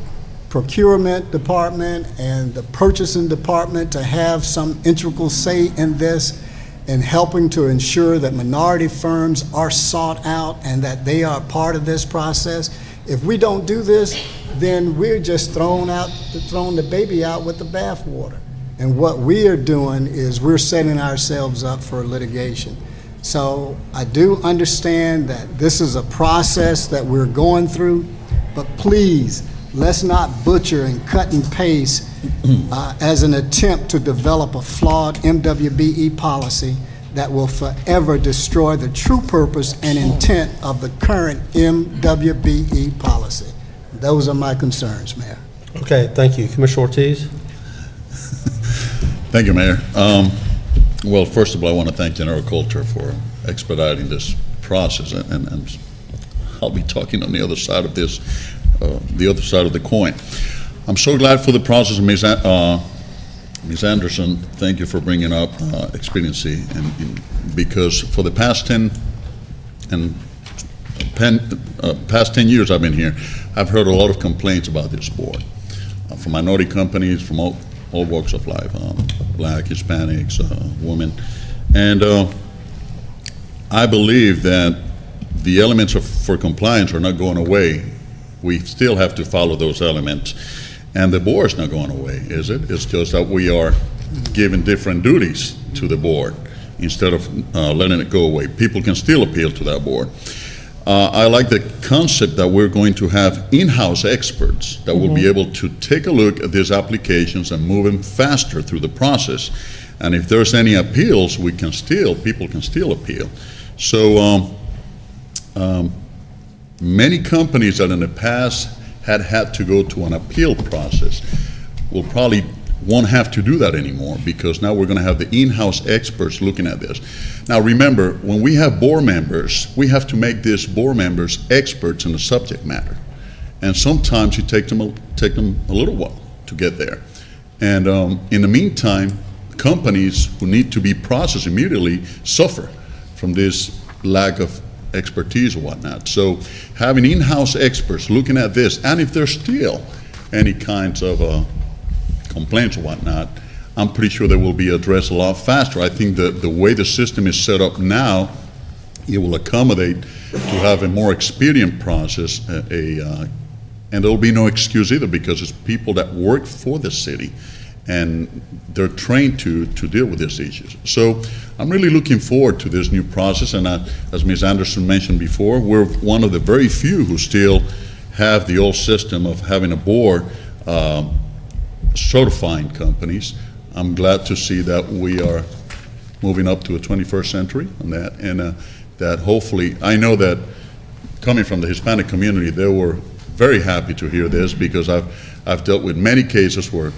procurement department and the purchasing department to have some integral say in this, and helping to ensure that minority firms are sought out and that they are part of this process, if we don't do this, then we're just throwing the baby out with the bathwater. And what we are doing is we're setting ourselves up for litigation. So I do understand that this is a process that we're going through, but please, let's not butcher and cut and paste as an attempt to develop a flawed MWBE policy that will forever destroy the true purpose and intent of the current MWBE policy. Those are my concerns, Mayor. Okay, thank you. Commissioner Ortiz? Thank you, Mayor. Well, first of all, I want to thank General Coulter for expediting this process, and I'll be talking on the other side of this, the other side of the coin. I'm so glad for the process, Ms. Anderson. Thank you for bringing up expediency, and because for the past 10 years I've been here, I've heard a lot of complaints about this board from minority companies, from all walks of life, Black, Hispanics, women, and I believe that the elements for compliance are not going away. We still have to follow those elements, and the board is not going away, is it? It's just that we are giving different duties to the board instead of letting it go away. People can still appeal to that board. I like the concept that we're going to have in-house experts that will be able to take a look at these applications and move them faster through the process. And if there's any appeals, people can still appeal. So many companies that in the past had to go to an appeal process will probably won't have to do that anymore, because now we're going to have the in-house experts looking at this. Now remember, when we have board members, we have to make these board members experts in the subject matter, and sometimes it takes them a little while to get there. And in the meantime, companies who need to be processed immediately suffer from this lack of expertise or whatnot. So having in-house experts looking at this, and if there's still any kinds of complaints or whatnot, I'm pretty sure they will be addressed a lot faster. I think that the way the system is set up now, it will accommodate to have a more expedient process, and there'll be no excuse either, because it's people that work for the city and they're trained to deal with these issues. So I'm really looking forward to this new process, and as Ms. Anderson mentioned before, we're one of the very few who still have the old system of having a board certifying companies. I'm glad to see that we are moving up to a 21st century on that, and that hopefully, I know that coming from the Hispanic community, they were very happy to hear this, because I've dealt with many cases where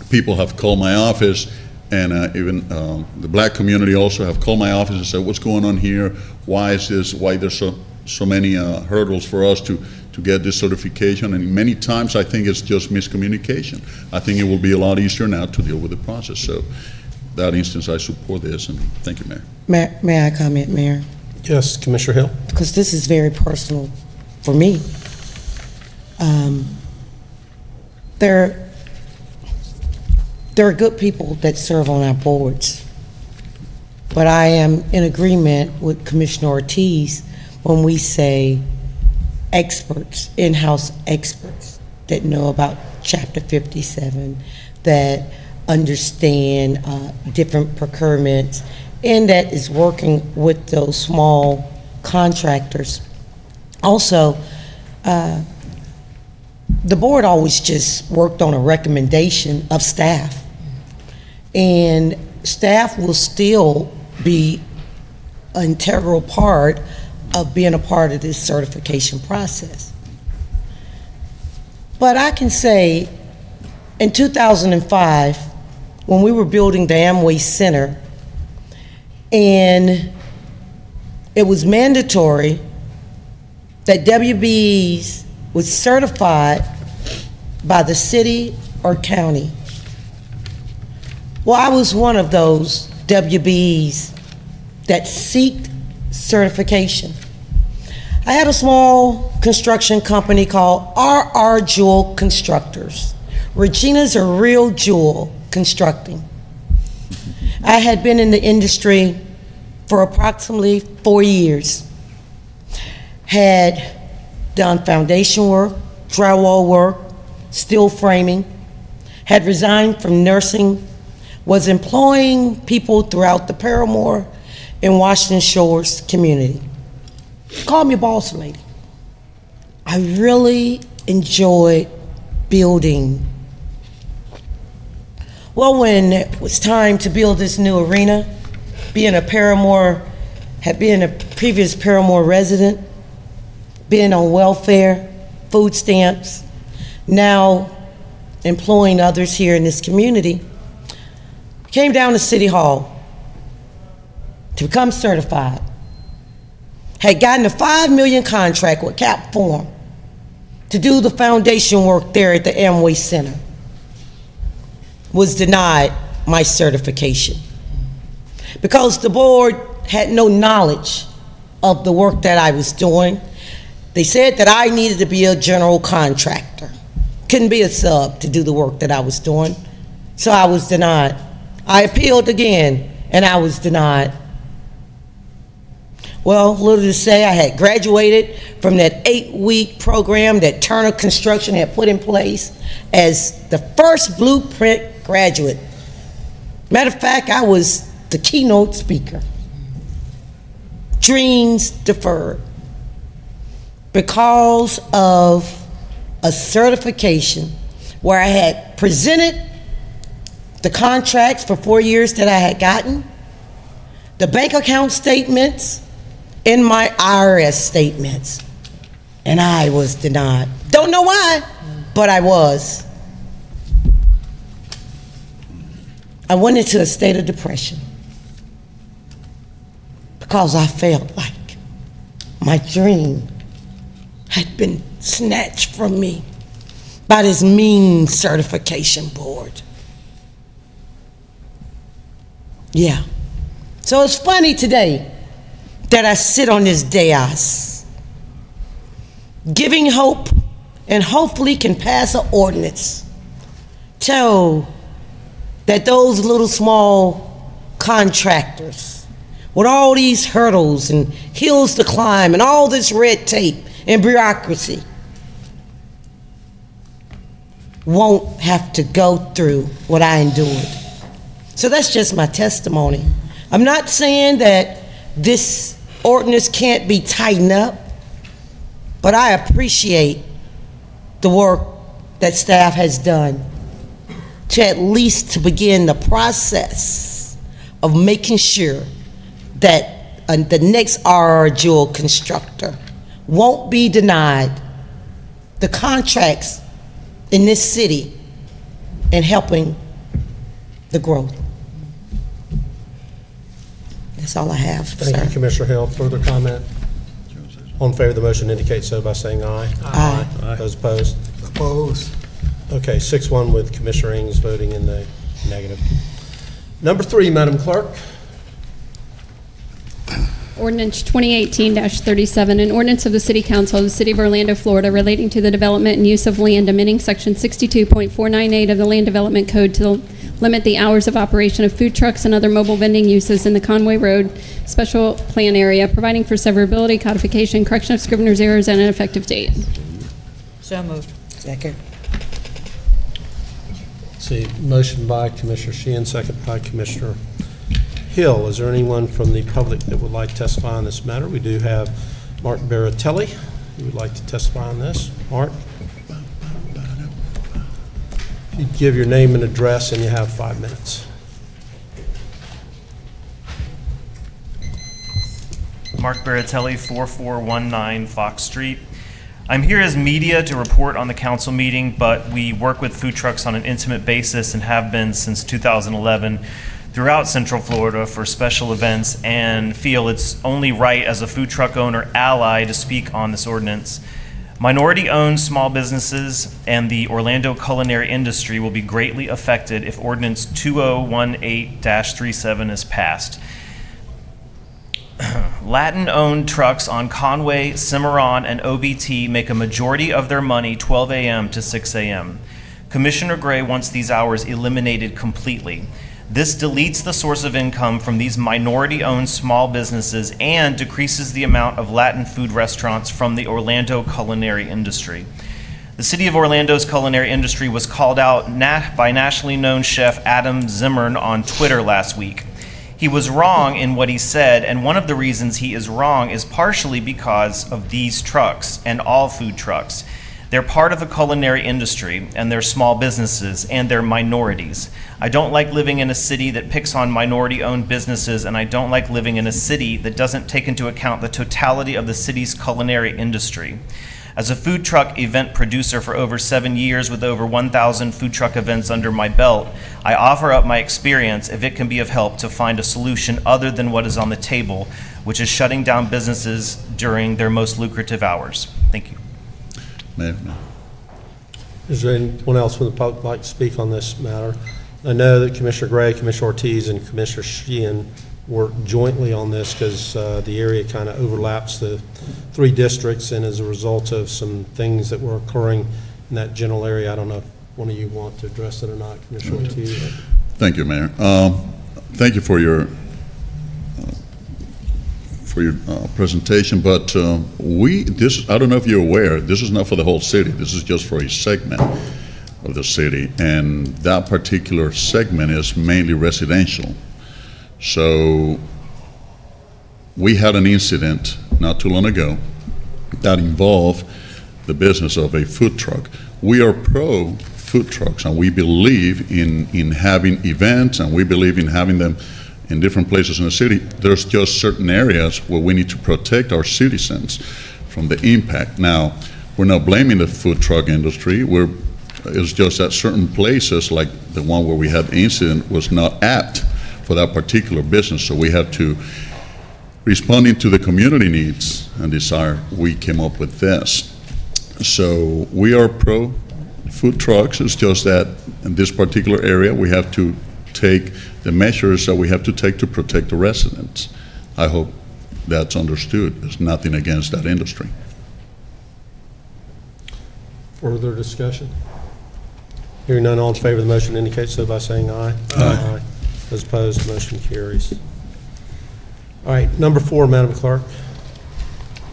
people have called my office, and even the Black community also have called my office and said, what's going on here? Why is this? Why there's so many hurdles for us to get this certification? And many times I think it's just miscommunication. I think it will be a lot easier now to deal with the process. So that instance, I support this, and thank you, Mayor. May I comment, Mayor? Yes, Commissioner Hill. Because this is very personal for me. There are good people that serve on our boards, but I am in agreement with Commissioner Ortiz when we say experts, in-house experts that know about Chapter 57, that understand different procurements, and that is working with those small contractors. Also, the board always just worked on a recommendation of staff, and staff will still be an integral part of being a part of this certification process. But I can say, in 2005, when we were building the Amway Center, and it was mandatory that WBEs was certified by the city or county. Well, I was one of those WBEs that sought certification. I had a small construction company called R.R. Jewell Constructors. Regina's a real jewel constructing. I had been in the industry for approximately 4 years. Had done foundation work, drywall work, steel framing, had resigned from nursing, was employing people throughout the Paramore and Washington Shores community. Call me boss lady. I really enjoyed building. Well, when it was time to build this new arena, being a Paramore, had been a previous Paramore resident, being on welfare, food stamps, now employing others here in this community, came down to City Hall to become certified, had gotten a $5 million contract with Cap Form to do the foundation work there at the Amway Center, was denied my certification because the board had no knowledge of the work that I was doing. They said that I needed to be a general contractor, couldn't be a sub to do the work that I was doing, so I was denied. I appealed again, and I was denied. Well, little to say, I had graduated from that 8-week program that Turner Construction had put in place as the first Blueprint graduate. Matter of fact, I was the keynote speaker. Dreams deferred because of a certification where I had presented the contracts for 4 years that I had gotten, the bank account statements, and my IRS statements, and I was denied. Don't know why, but I was. I went into a state of depression because I felt like my dream had been snatched from me by this mean certification board. Yeah. So it's funny today that I sit on this dais giving hope and hopefully can pass an ordinance so that those little small contractors with all these hurdles and hills to climb and all this red tape and bureaucracy won't have to go through what I endured. So that's just my testimony. I'm not saying that this ordinance can't be tightened up, but I appreciate the work that staff has done to at least to begin the process of making sure that the next R.R. Jewell constructor won't be denied the contracts in this city and helping the growth. That's all I have, Thank sir. you, Commissioner Hill. Further comment? All in favor of the motion indicate so by saying aye. Aye. Those opposed? Opposed. Okay, 6-1 with Commissioner Ings voting in the negative. Number 3, Madam Clerk. Ordinance 2018-37, an ordinance of the City Council of the City of Orlando, Florida, relating to the development and use of land, amending Section 62.498 of the Land Development Code to limit the hours of operation of food trucks and other mobile vending uses in the Conway Road Special Plan Area, providing for severability, codification, correction of scrivener's errors, and an effective date. So moved. Second. See, motion by Commissioner Sheehan, second by Commissioner Hill. Is there anyone from the public that would like to testify on this matter? We do have Mark Baratelli who would like to testify on this. Mark? If you give your name and address, and you have 5 minutes. Mark Baratelli, 4419 Fox Street. I'm here as media to report on the council meeting, but we work with food trucks on an intimate basis and have been since 2011 throughout Central Florida for special events, and feel it's only right as a food truck owner ally to speak on this ordinance. Minority-owned small businesses and the Orlando culinary industry will be greatly affected if Ordinance 2018-37 is passed. Latin-owned trucks on Conway, Cimarron, and OBT make a majority of their money 12 a.m. to 6 a.m. Commissioner Gray wants these hours eliminated completely. This deletes the source of income from these minority-owned small businesses and decreases the amount of Latin food restaurants from the Orlando culinary industry. The City of Orlando's culinary industry was called out by nationally known chef Adam Zimmern on Twitter last week. He was wrong in what he said, and one of the reasons he is wrong is partially because of these trucks and all food trucks. They're part of the culinary industry, and they're small businesses, and they're minorities. I don't like living in a city that picks on minority-owned businesses, and I don't like living in a city that doesn't take into account the totality of the city's culinary industry. As a food truck event producer for over 7 years with over 1,000 food truck events under my belt, I offer up my experience if it can be of help to find a solution other than what is on the table, which is shutting down businesses during their most lucrative hours. Thank you. Mayor. Is there anyone else from the public like to speak on this matter? I know that Commissioner Gray, Commissioner Ortiz, and Commissioner Sheehan work jointly on this because the area kind of overlaps the 3 districts, and as a result of some things that were occurring in that general area, I don't know if one of you want to address it or not, Commissioner Ortiz. Thank you, Mayor. Thank you for your presentation, but I don't know if you're aware, this is not for the whole city. This is just for a segment of the city, and that particular segment is mainly residential. So we had an incident not too long ago that involved the business of a food truck. We are pro food trucks, and we believe in having events, and we believe in having them in different places in the city. There's just certain areas where we need to protect our citizens from the impact. Now, we're not blaming the food truck industry. It's just that certain places, like the one where we had the incident, was not apt for that particular business. So we have to, responding to the community needs and desire, we came up with this. So we are pro food trucks. It's just that in this particular area, we have to take the measures that we have to take to protect the residents. I hope that's understood. There's nothing against that industry. Further discussion? Hearing none, all in favor of the motion indicate so by saying aye. Aye. Those opposed, motion carries. All right, number 4, Madam Clerk.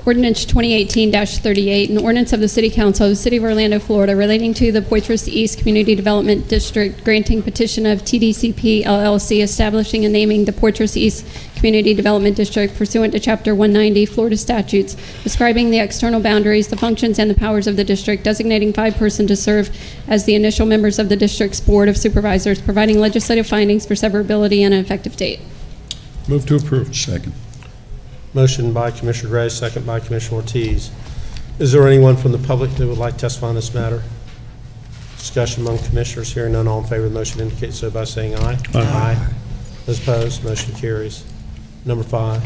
Ordinance 2018-38, an ordinance of the City Council of the City of Orlando, Florida, relating to the Poitras East Community Development District, granting petition of TDCP LLC, establishing and naming the Poitras East Community Development District pursuant to Chapter 190 Florida statutes, describing the external boundaries, the functions, and the powers of the district, designating 5 persons to serve as the initial members of the district's Board of Supervisors, providing legislative findings for severability and an effective date. Move to approve. Second. Motion by Commissioner Gray, second by Commissioner Ortiz. Is there anyone from the public that would like to testify on this matter? Discussion among commissioners. Hearing none, all in favor of the motion indicate so by saying aye. Aye. Those opposed, motion carries. Number 5.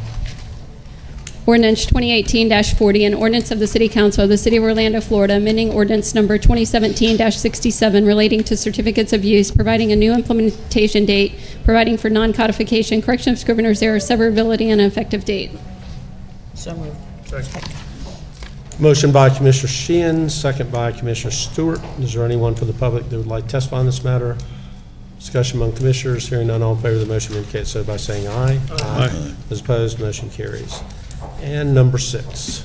Ordinance 2018-40, an ordinance of the City Council of the City of Orlando, Florida, amending ordinance number 2017-67 relating to certificates of use, providing a new implementation date, providing for non-codification, correction of scrivener's error, severability, and an effective date. So moved. Second. Motion by Commissioner Sheehan, second by Commissioner Stewart. Is there anyone from the public that would like to testify on this matter? Discussion among commissioners. Hearing none, all in favor of the motion indicate so by saying aye. Aye. Those opposed, motion carries. And number 6.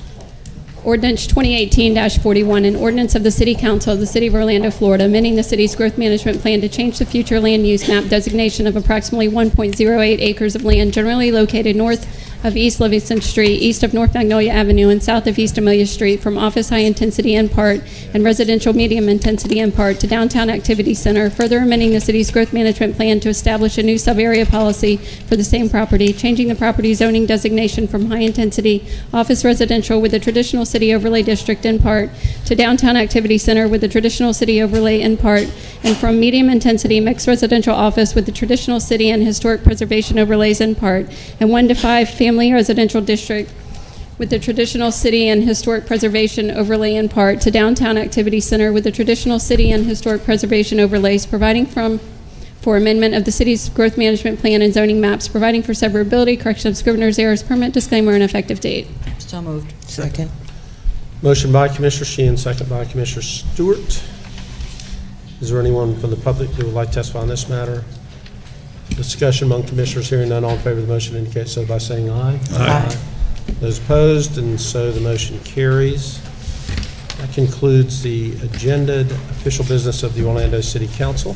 Ordinance 2018-41, an ordinance of the City Council of the City of Orlando, Florida, amending the city's growth management plan to change the future land use map designation of approximately 1.08 acres of land generally located north of East Livingston Street, east of North Magnolia Avenue, and south of East Amelia Street from office high-intensity in part and residential medium-intensity in part to downtown activity center, further amending the city's growth management plan to establish a new sub-area policy for the same property, changing the property zoning designation from high-intensity office residential with the traditional city overlay district in part to downtown activity center with the traditional city overlay in part, and from medium-intensity mixed residential office with the traditional city and historic preservation overlays in part, and 1 to 5 family residential district with the traditional city and historic preservation overlay in part to downtown activity center with the traditional city and historic preservation overlays, providing for amendment of the city's growth management plan and zoning maps, providing for severability, correction of scrivener's errors, permanent disclaimer, and effective date. So moved. Second. Motion by Commissioner Sheehan, second by Commissioner Stewart. Is there anyone from the public that would like to testify on this matter? Discussion among commissioners. Hearing none, all in favor of the motion indicate so by saying aye. Aye. Those opposed, and so the motion carries. That concludes the agenda official business of the Orlando City Council.